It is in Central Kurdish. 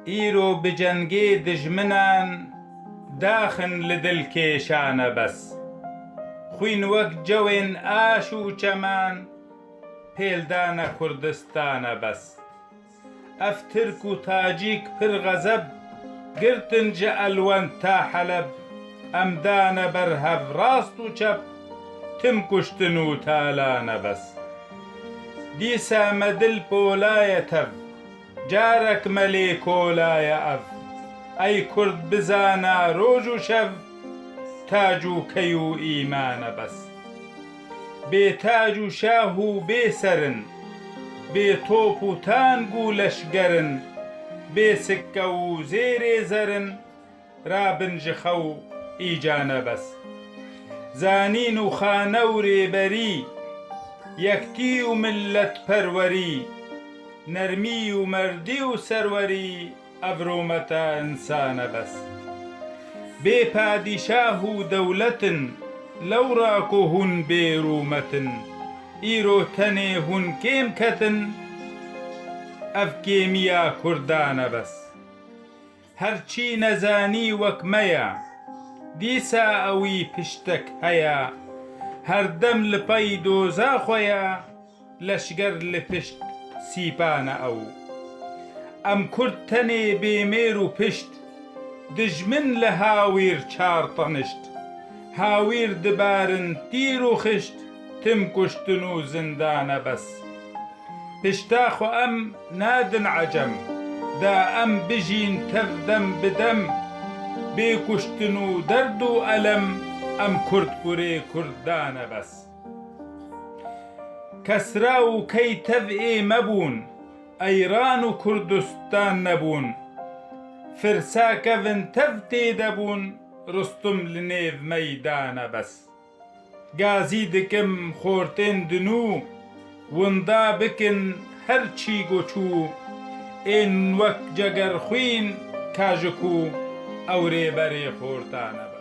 ئیرۆ بجەنگێ دژمنان داخن لە دڵکێشانە بەس خوین وەک جەوێن ئاش و چەمان پێلدانە کوردستانە بەس ئەف ترک و تاجیک پر غەزەب گرتن جە ئەلوەند تا حەلەب ئەمدانە بەرهەڤ ڕاست و چەپ تم کوشتن و تالانە بەس دیسا مەدل پۆلایە تەڤ جارێک مەلێ کۆلایە ئەڤ ئەی کورد بزانە ڕۆژ و شەڤ تاج و کەی و ئیمانە بەس بێ تاج و شاه و بێ سەرن بێ تۆپ و تانگ و لەشگەرن بێ سکە و زێرێ زەرن رابن ji خەو ئیجانە بەس زانین و خانە و رێبەری یەکتی و ملەت پەروەری نەرمی و مەردی و سەروەری ئەڤڕۆمەتە ئینسانە بەس بێ پادیشاه و دەولەتن لەو ڕاک و هون بێرومەتن ئیرۆ تەنێ هون کێم کەتن ئەڤ کێمیە کوردانە بەس هەرچی نەزانی وەک مەیە دیسا ئەوی پشتێک هەیە هەردەم لپەی دۆزاخۆیە لەشگەر لە پشت سیپانە ئەو ئەم کورد تەنێ بێمێر و پشت دژمن لە هاویر چار تەنشت هاویر دبارن تیر و خشت تم کوشتن و زندانە بەس پشتاخۆ ئەم نادن عەجەم دا ئەم بژین تەڤ دەم بدەم بێ کوشتن و دەرد و ئەلەم ئەم کورد کوڕێ کوردانە بەس کەسرا و کەی تەڤ ئێمە بوون ئەیران و کوردستان نەبوون فرسا کەڤن تەڤ تێدەبوون ڕستوم لە نێڤ مەیدانە بەس گازی دکم خۆرتێندن و وندا بکن هەرچی گۆچوو ئێن وەک جەگەرخوین کاژک و ئەو رێبەرێ خۆرتانە